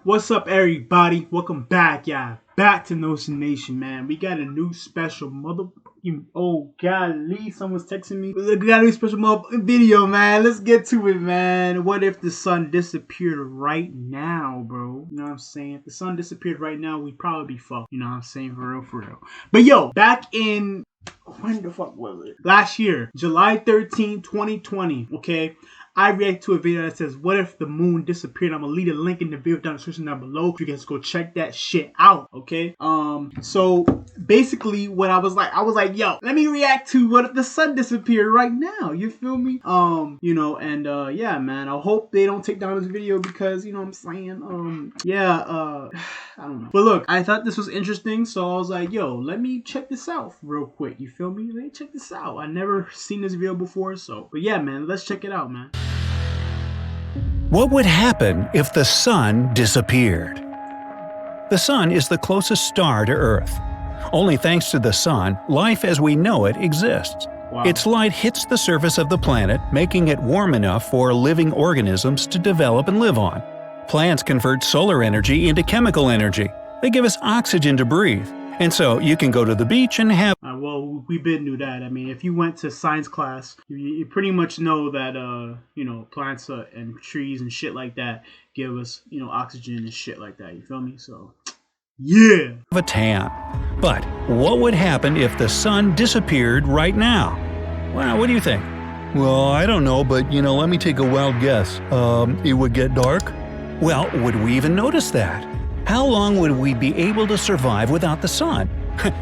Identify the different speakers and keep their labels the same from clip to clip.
Speaker 1: What's up, everybody? Welcome back, back to Notion Nation, man. We got a new special golly, someone's texting me. We got a new special video, man. Let's get to it, man. What if the sun disappeared right now, bro? You know what I'm saying? If the sun disappeared right now, we'd probably be fucked. You know what I'm saying? For real. But yo, back in when the fuck was it? Last year, July 13, 2020, okay? I react to a video that says, what if the moon disappeared? I'm gonna leave a link in the video down in the description down below. You guys go check that shit out, okay? So basically what I was like, yo, let me react to what if the sun disappeared right now. You feel me? Yeah, man. I hope they don't take down this video because, you know what I'm saying? I don't know. But look, I thought this was interesting, so I was like, yo, let me check this out real quick. You feel me? Let me check this out. I never seen this video before, but yeah, man, let's check it out, man.
Speaker 2: What would happen if the sun disappeared? The sun is the closest star to Earth. Only thanks to the sun, life as we know it exists.
Speaker 1: Wow.
Speaker 2: Its light hits the surface of the planet, making it warm enough for living organisms to develop and live on. Plants convert solar energy into chemical energy. They give us oxygen to breathe. And so you can go to the beach and have
Speaker 1: well, we been knew that. I mean, if you went to science class, you pretty much know that, plants and trees and shit like that give us, oxygen and shit like that. You feel me? So, yeah.
Speaker 2: a tan. But what would happen if the sun disappeared right now? Well, what do you think? Well, I don't know, but, let me take a wild guess. It would get dark? Well, would we even notice that? How long would we be able to survive without the sun?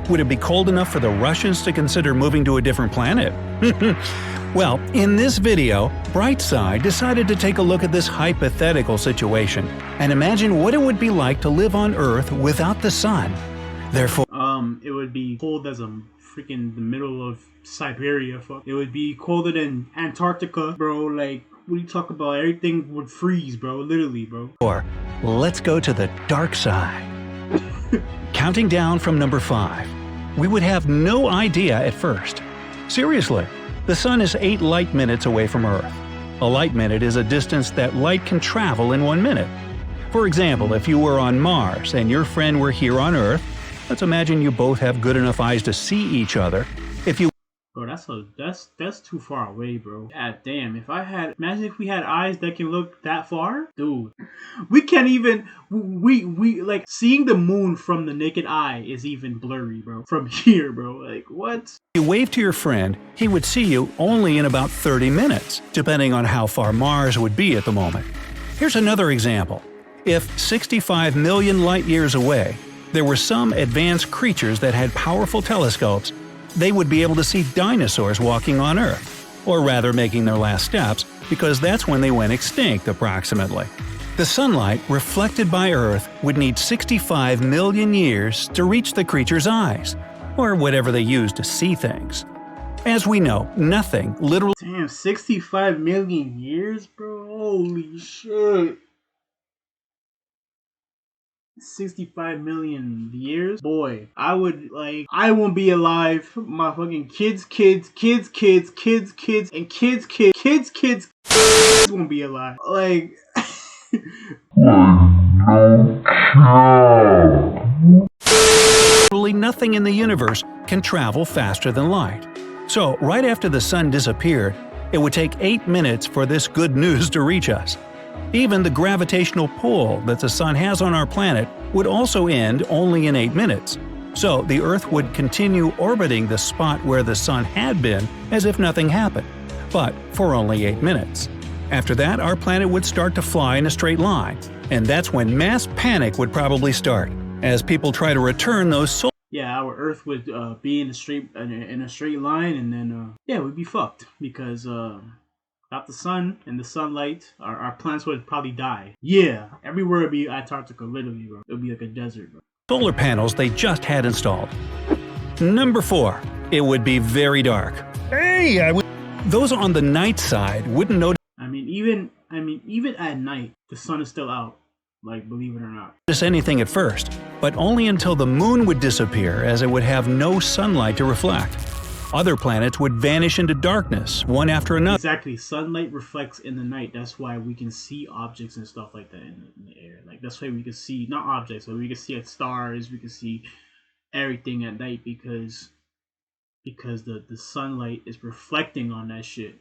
Speaker 2: Would it be cold enough for the Russians to consider moving to a different planet? Well, in this video, Brightside decided to take a look at this hypothetical situation and imagine what it would be like to live on Earth without the sun. Therefore,
Speaker 1: it would be cold as freaking the middle of Siberia. Fuck. It would be colder than Antarctica, bro. Like, what are you talking about? Everything would freeze, bro. Literally, bro.
Speaker 2: Let's go to the dark side. Counting down from number 5. We would have no idea at first. Seriously, the sun is 8 light minutes away from Earth. A light minute is a distance that light can travel in 1 minute. For example, if you were on Mars and your friend were here on Earth, let's imagine you both have good enough eyes to see each other.
Speaker 1: Bro, that's too far away, bro. God damn, imagine if we had eyes that can look that far? Dude. We can't even, we like, seeing the moon from the naked eye is even blurry, bro. From here, bro. Like, what?
Speaker 2: You wave to your friend, he would see you only in about 30 minutes, depending on how far Mars would be at the moment. Here's another example. If 65 million light years away, there were some advanced creatures that had powerful telescopes, they would be able to see dinosaurs walking on Earth, or rather making their last steps, because that's when they went extinct approximately. The sunlight reflected by Earth would need 65 million years to reach the creature's eyes, or whatever they use to see things. As we know, nothing literally—
Speaker 1: Damn, 65 million years, bro? Holy shit. 65 million years? Boy, I won't be alive. My fucking kids, and kids won't be alive. Like,
Speaker 2: literally nothing in the universe can travel faster than light. So, right after the sun disappeared, it would take 8 minutes for this good news to reach us. Even the gravitational pull that the sun has on our planet would also end only in 8 minutes. So the Earth would continue orbiting the spot where the sun had been as if nothing happened, but for only 8 minutes. After that, our planet would start to fly in a straight line, and that's when mass panic would probably start, as people try to return those solar—
Speaker 1: Yeah, our Earth would be in a straight line, and then we'd be fucked because without the sun and the sunlight, our plants would probably die. Yeah, everywhere would be Antarctica, literally, bro. It would be like a desert, bro.
Speaker 2: Solar panels they just had installed. Number 4. It would be very dark. Those on the night side wouldn't notice—
Speaker 1: even at night, the sun is still out. Like, believe it or not.
Speaker 2: Anything at first, but only until the moon would disappear, as it would have no sunlight to reflect. Other planets would vanish into darkness, one after another.
Speaker 1: Exactly. Sunlight reflects in the night. That's why we can see objects and stuff like that in the air. Like, that's why we can see, not objects, but we can see like stars, we can see everything at night because the sunlight is reflecting on that shit.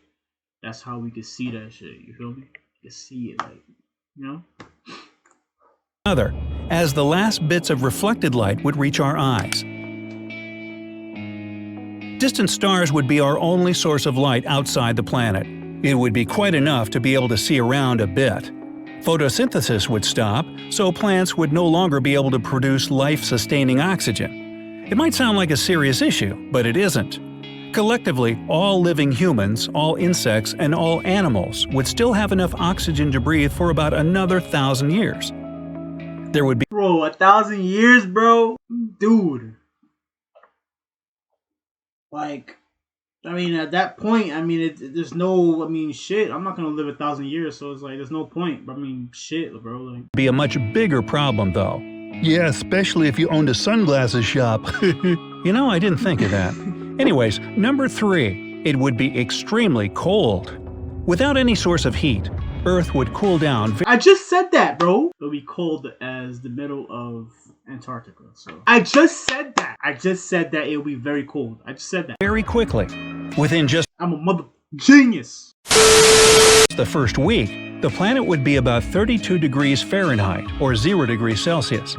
Speaker 1: That's how we can see that shit. You feel me? You can see it, like, you know?
Speaker 2: As the last bits of reflected light would reach our eyes. Distant stars would be our only source of light outside the planet. It would be quite enough to be able to see around a bit. Photosynthesis would stop, so plants would no longer be able to produce life-sustaining oxygen. It might sound like a serious issue, but it isn't. Collectively, all living humans, all insects, and all animals would still have enough oxygen to breathe for about another 1,000 years. There would be—
Speaker 1: Bro, 1,000 years, bro? Dude. Like, I mean, at that point, I mean, there's no, I mean, shit, I'm not gonna live 1,000 years, so it's like, there's no point. But I mean, shit, bro, like.
Speaker 2: Be a much bigger problem, though.
Speaker 3: Yeah, especially if you owned a sunglasses shop.
Speaker 2: You know, I didn't think of that. Anyways, number 3, it would be extremely cold. Without any source of heat, Earth would cool down.
Speaker 1: I just said that, bro. It'll be cold as the middle of Antarctica, so. I just said that. I just said that it'll be very cold. I just said that.
Speaker 2: Very quickly. Within just
Speaker 1: I'm a mother genius.
Speaker 2: the first week, the planet would be about 32 degrees Fahrenheit, or 0 degrees Celsius.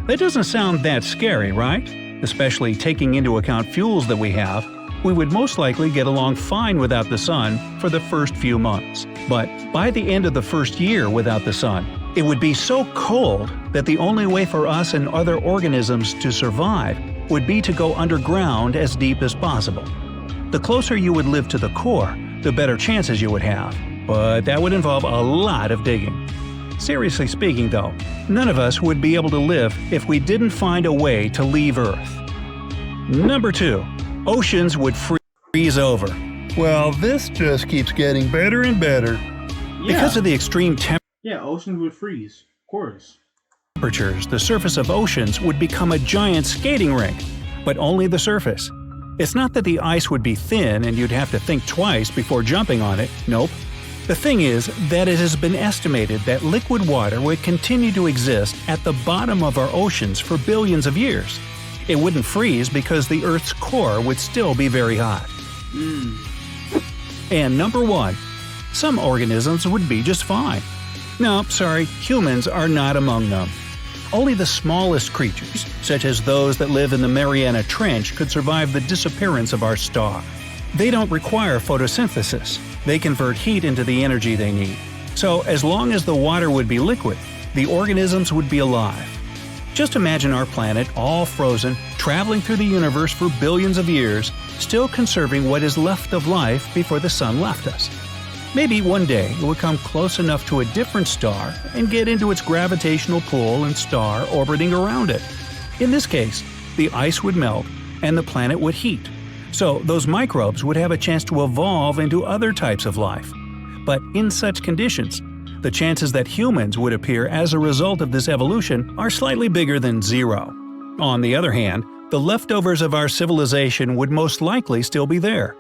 Speaker 2: That doesn't sound that scary, right? Especially taking into account fuels that we have. We would most likely get along fine without the sun for the first few months. But by the end of the first year without the sun, it would be so cold that the only way for us and other organisms to survive would be to go underground as deep as possible. The closer you would live to the core, the better chances you would have, but that would involve a lot of digging. Seriously speaking though, none of us would be able to live if we didn't find a way to leave Earth. Number 2. Oceans would freeze over.
Speaker 3: Well, this just keeps getting better and better.
Speaker 1: Yeah.
Speaker 2: Because of the extreme
Speaker 1: Yeah, oceans would freeze. Of course.
Speaker 2: temperatures, the surface of oceans would become a giant skating rink, but only the surface. It's not that the ice would be thin and you'd have to think twice before jumping on it, nope. The thing is that it has been estimated that liquid water would continue to exist at the bottom of our oceans for billions of years. It wouldn't freeze because the Earth's core would still be very hot. And number 1, some organisms would be just fine. No, sorry, humans are not among them. Only the smallest creatures, such as those that live in the Mariana Trench, could survive the disappearance of our star. They don't require photosynthesis. They convert heat into the energy they need. So as long as the water would be liquid, the organisms would be alive. Just imagine our planet all frozen, traveling through the universe for billions of years, still conserving what is left of life before the sun left us. Maybe one day it would come close enough to a different star and get into its gravitational pull and star orbiting around it. In this case, the ice would melt and the planet would heat. So those microbes would have a chance to evolve into other types of life. But in such conditions, the chances that humans would appear as a result of this evolution are slightly bigger than 0. On the other hand, the leftovers of our civilization would most likely still be there.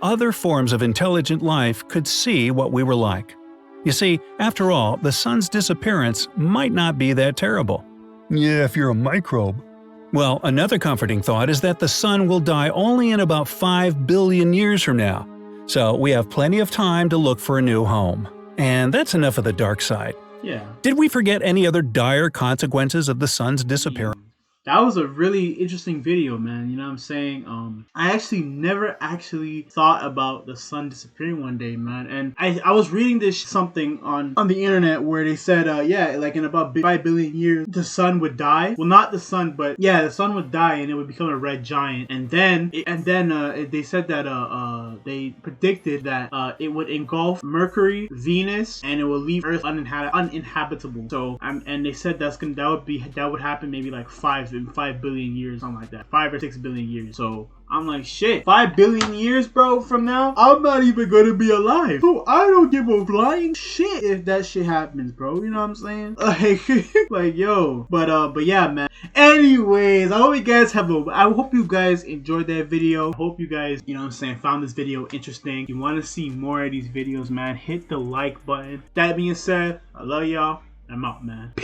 Speaker 2: Other forms of intelligent life could see what we were like. You see, after all, the sun's disappearance might not be that terrible.
Speaker 3: Yeah, if you're a microbe.
Speaker 2: Well, another comforting thought is that the sun will die only in about 5 billion years from now. So we have plenty of time to look for a new home. And that's enough of the dark side.
Speaker 1: Yeah.
Speaker 2: Did we forget any other dire consequences of the sun's disappearance?
Speaker 1: That was a really interesting video, man. You know what I'm saying? I actually never thought about the sun disappearing one day, man. And I was reading this something on the internet where they said, yeah, like in about 5 billion years, the sun would die. Well, not the sun, but yeah, the sun would die and it would become a red giant. And then they said that they predicted that it would engulf Mercury, Venus, and it will leave Earth uninhabitable. So and they said that would happen maybe like 5 billion years, something like that, 5 or 6 billion years. So I'm like, shit, 5 billion years, bro, from now, I'm not even gonna be alive. So I don't give a flying shit if that shit happens, bro. You know what I'm saying? Like yo. But yeah, man. Anyways, I hope you guys enjoyed that video. I hope you guys, you know what I'm saying, found this video interesting. If you want to see more of these videos, man, hit the like button. That being said, I love y'all. I'm out, man. Peace.